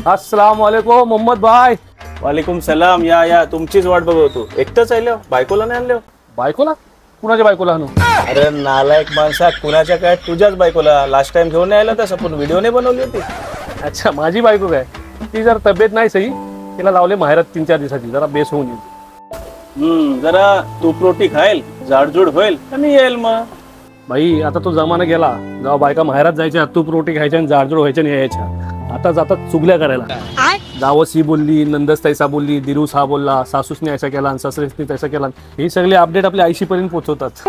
अस्सलाम वालेकुम मोहम्मद भाई. वालेकुम सलाम. या तुमचीच वाट बघतो. एकटंच आलो, बायकोला नाही आणलो. बायकोला? कुणाच्या बायकोला आणू? अरे नालायक माणसा, कुणाच्या काय? तुझ्याच बायकोला. लास्ट टाइम घेऊन नाही आला तसं, पण व्हिडिओ नाही बनवली होती. अच्छा, माझी बायको काय? ती जर तब्येत नाही सही, तिला लावले माहेरात 3-4 दिवसाची, जरा बेस होऊन येईल. जरा तूप रोटी खाईल, जाडजूड होईल आणि येईल मग. भाई आता तो जमाना गेला, जेव्हा बायका माहेरात जायच्या, तूप रोटी खायच्या आणि जाडजूड व्हायच्या आणि यायच्या. आता जातात चुगल्या करायला. जावस ही बोलली, नंदस तैसा बोलली, दिरूस हा बोलला, सासूसने ऐसा केला आणि सासरेसने तैसा केला. हे सगळे अपडेट आपल्या आईशी पर्यंत पोहोचवतात.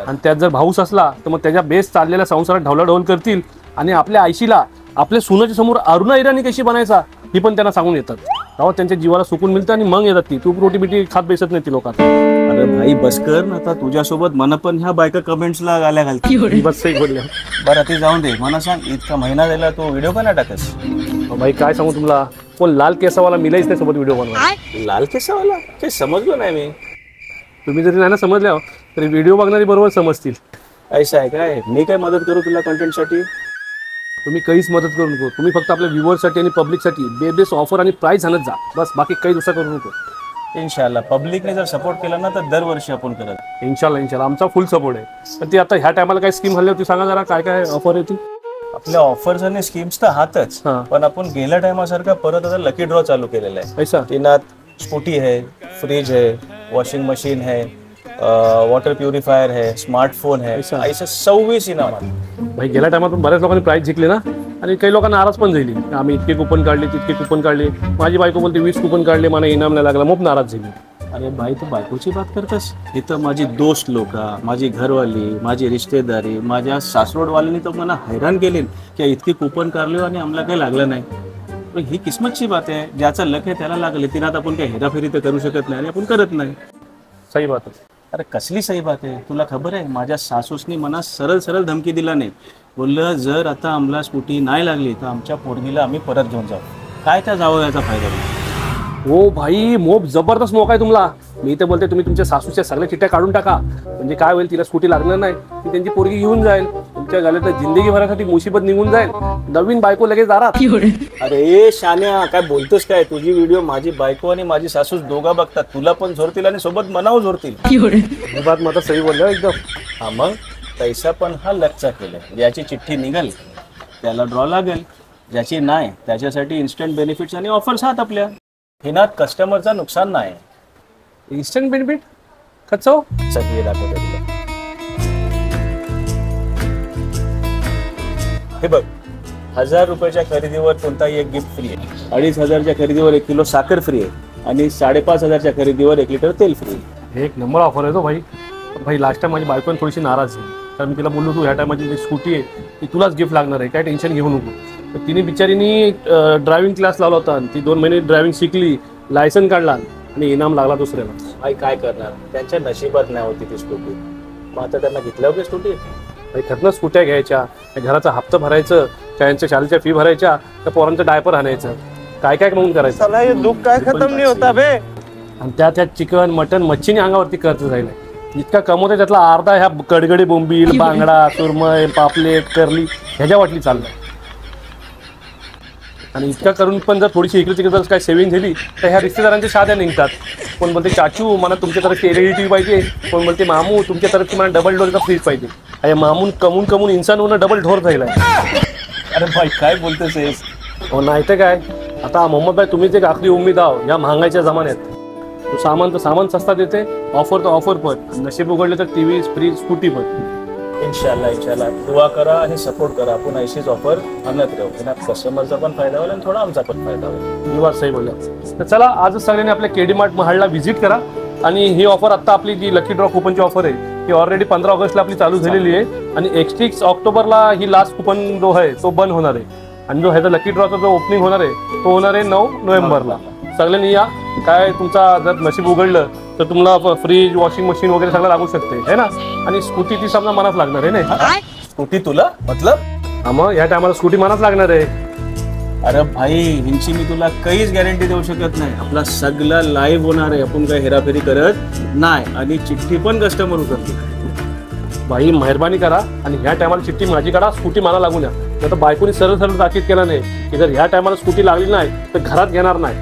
आणि त्यात जर भाऊस असला तर मग त्याच्या बेस चाललेल्या संसारात ढवलाढवल करतील आणि आपल्या आईशीला आपल्या सुनाच्या समोर अरुणा इराणी कशी बनायचा ही पण त्यांना सांगून येतात. तेव्हा त्यांच्या जीवाला सुकून मिळतं आणि मग येतात ती तूप रोटी बिटी खात बेसत नाही ती लोकांना. अरे भाई बस कर ना, आता तुझ्यासोबत मन पण ह्या बायका कमेंट्सला गाल्या घालते. बस सही बोलल्या. बरं ती जाऊन दे, मला सांग इतका महिना झाला तो व्हिडिओ का नाही टाकस? भाई काय सांगू तुम्हाला, कोण लाल केसावाला मिलायच नाही सोबत व्हिडिओ बनवा. लाल केसावाला? काही समजलो नाही मी. तुम्ही जरी नाही ना समजल्या तरी व्हिडिओ बघणारी बरोबर समजतील. ऐसा आहे काय? मी काय मदत करू तुला कंटेंटसाठी? तुम्ही काहीच मदत करू नको. तुम्ही फक्त आपल्या व्ह्युअर्ससाठी आणि पब्लिकसाठी बेस ऑफर आणि प्राइस आणत जा, बस. बाकी काही दुसरा करू नको. इन्शाल्लाह पब्लिकने जर सपोर्ट केला ना तर दरवर्षी आपण करत. इन्शाल्लाह आमचा फुल सपोर्ट आहे. पण ती आता ह्या टायमाला काय स्कीम हल्ली होती सांगा जरा, काय काय ऑफर येतील? आपल्या ऑफर्स आणि स्कीम्स तर हातच, पण आपण गेल्या टायमासारखा परत आता लकी ड्रॉ चालू केलेला आहे. ऐसा तिनात स्कूटी है, फ्रिज है, वॉशिंग मशीन है, वॉटर प्युरिफायर है, स्मार्टफोन है, ऐसा 26 इनामात. भाई गेल्या टायमातून बऱ्याच लोकांनी प्राइस जिंकले ना, आणि काही लोकांना नाराज पण झाली. आम्ही इतके कुपन काढले, तितके कुपन काढले. माझी बायको बोलते 20 कुपन काढले, मला इनाम नाही लागला, मग नाराज झाली. अरे भाई तू बायकोची बात करतस? इथं माझी दोस्त लोक, माझी घरवाली, माझी रिश्तेदारी, माझ्या सासरोडवाल्यांनी तर मला हैराण केले की इतकी कुपन काढले आणि आम्हाला काही लागलं नाही. पण ही किस्मतची बात आहे, ज्याचा लक आहे त्याला लागले. तिनात आपण काही हेराफेरी तर करू शकत नाही आणि आपण करत नाही. सही बात आहे. अरे कसली सही बात आहे? तुला खबर आहे माझ्या सासूसनी मना सरळ धमकी दिला नाही. बोललं जर आता आम्हाला स्कूटी नाही लागली तर आमच्या पोरगीला आम्ही परत घेऊन जाऊ. काय त्या जावं याचा फायदा नाही. हो भाई, मोप जबरदस्त मोका आहे तुम्हाला. मी तर बोलते तुम्ही तुमच्या सासूच्या सगळ्या चिट्ट्या काढून टाका. म्हणजे काय होईल, तिला स्कूटी लागणार नाही, ती त्यांची पोरगी घेऊन जाईल. तुमच्या झाल्या तर जिंदगीभरासाठी मुसीबत निघून जाईल. नवीन बायको लगेच दारात. अरे शान्या काय बोलतोस काय? तुझी व्हिडिओ माझी बायको आणि माझी सासू दोघा बघतात. तुला पण झोरतील आणि सोबत मनाव झोरतील. ही बात मात्र सही बोलल्या एकदम. हा मग पैसा पण हा लकचा केलाय. ज्याची चिठ्ठी निघल त्याला ड्रॉ लागेल, ज्याची नाही त्याच्यासाठी इन्स्टंट बेनिफिट्स आणि ऑफर्स आहात आपल्या. हिनात कस्टमरचा नुकसान नाही. इन्स्टंट बेनिफिट कच्चा हो सगळे दाखवते तुला. हे बघ, 1000 रुपयाच्या खरेदीवर कोणताही एक गिफ्ट फ्री आहे. 2500च्या खरेदीवर 1 किलो साखर फ्री आहे आणि 5500च्या खरेदीवर 1 लिटर तेल फ्री आहे. एक नंबर ऑफर आहे तो भाई. भाई लास्ट टाइम माझी बायको थोडीशी नाराज झाली, तर मी तिला बोललो तू ह्या टायमाची जी स्कूटी आहे ती तुलाच गिफ्ट लागणार आहे, काय टेन्शन घेऊ नको. तर तिने बिचारीनी ड्रायव्हिंग क्लास लावला होता आणि ती 2 महिने ड्रायव्हिंग शिकली, लायसन काढला आणि इनाम लागला दुसऱ्याला. भाई काय करणार, त्यांच्या नशिबात नाही होती ती स्कूटी. मग आता त्यांना घेतल्या होती स्कूटी. भाई खरंच स्कूट्या घ्यायच्या, घराचा हप्ता भरायचं, त्यांच्या शाळेच्या फी भरायच्या, त्या पोरांचं डायपर आणायचं, काय काय म्हणून करायचं. दुःख काय खतम नाही होता बे. आणि त्या चिकन मटन मच्छीने अंगावरती खर्च झालाय. इतका कमवतोय त्यातला अर्धा ह्या कडगडी बोंबील, बांगडा, सुरमई, पापलेट, करली ह्याच्या वाटली चाललाय. आणि इतका करून पण जर थोडीशी इकडे तिकडे जर काय सेव्हिंग झाली तर ह्या रिश्तेदारांच्या शाद्या निघतात. कोण बोलते चाचू मला तुमच्या तर्फे LED TV पाहिजे, कोण बोलते मामू तुमच्या तर्फे मला डबल डोरचा फ्रीज पाहिजे. अरे मामून कमून इंसान होणं डबल ढोर झालाय. अरे भाई काय बोलतोस? हो नाही तर काय. आता मोहम्मद भाई तुम्हीच एक आखरी उमेद आहो या महागाईच्या जमान्यात. तो सामान तर सामान सस्ता देते, ऑफर तर ऑफर पण, नशीब उघडले तर TV फ्रीज स्कूटी पण. इन्शाल्लाह दुआ करा आणि सपोर्ट करा. आपण अशीच ऑफर आणत राहू. कस्टमरचा पण फायदा होईल आणि थोडा आमचा पण फायदा होईल. ही बात सही बोलल्या. तर चला आजच सगळ्यांनी आपल्या केडी मार्ट महाडला व्हिजिट करा. आणि ही ऑफर आता आपली जी लकी ड्रॉ कुपनची ऑफर आहे ती ऑलरेडी 15 ऑगस्टला आपली चालू झालेली आहे आणि 31 ऑक्टोबरला ही लास्ट कुपन जो आहे तो बंद होणार आहे. आणि जो ह्याचा लकी ड्रॉचा जो ओपनिंग होणार आहे तो होणार आहे 9 नोव्हेंबरला. सगळ्यांनी या. काय तुमचा जर नशीब उघडलं तर तुम्हाला फ्रीज, वॉशिंग मशीन वगैरे सगळं लागू शकते है ना. आणि स्कूटी ती समजा मनात लागणार आहे ना. स्कूटी तुला मतलब? हा मग या टायमाला स्कूटी मनात लागणार आहे. अरे भाई ह्यांची मी तुला काहीच गॅरंटी देऊ शकत नाही. आपला सगळं लाईव्ह होणार आहे. आपण काही हेराफेरी करत नाही आणि चिठ्ठी पण कस्टमर उचलते. भाई मेहरबानी करा आणि ह्या टायमाला चिठ्ठी माझी काढा, स्कूटी मला लागून या. आता बायकोनी सरळ सरळ ताकीद केला नाही की जर ह्या टायमाला स्कूटी लागली नाही तर घरात घेणार नाही.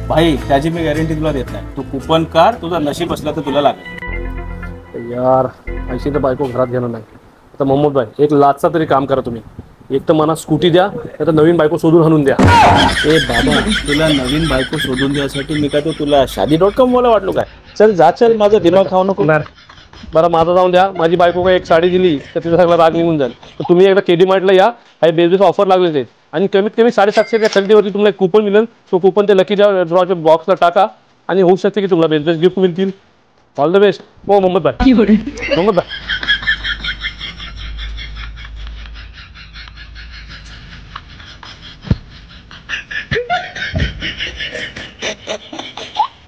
भाई त्याची मी गॅरंटी तुला देत नाही. तू कुपन काढ, तुझा नशीब असला तर तुला लागेल. यार ऐशी तर बायको घरात घेणार नाही. आता मोहम्मद भाई एक लाचचा तरी काम करा तुम्ही. एक तर मला स्कूटी द्या, नाही तर नवीन बायको शोधून आणून द्या. ए बाबा, तुला नवीन बायको शोधून द्यासाठी मी काय तो तुला शादी.com वाला वाटलो काय? चल जा, चल, माझा दिमाग खाऊ नको. बरं माझं जाऊन द्या. माझी बायको काय एक साडी दिली तर तिचा सगळा राग निघून जाईल. तर तुम्ही एकदा केडी मार्टला या, काही बेस ऑफर लागले आहेत आणि कमीत कमी 750 खरेदीवरती तुम्हाला एक कुपन मिळेल. तो कुपन ते लकी ड्रॉच्या बॉक्सला टाका आणि होऊ शकते की तुम्हाला बेस गिफ्ट मिळतील. All the best. हो मोहम्मद भाई. मोहम्मद भाई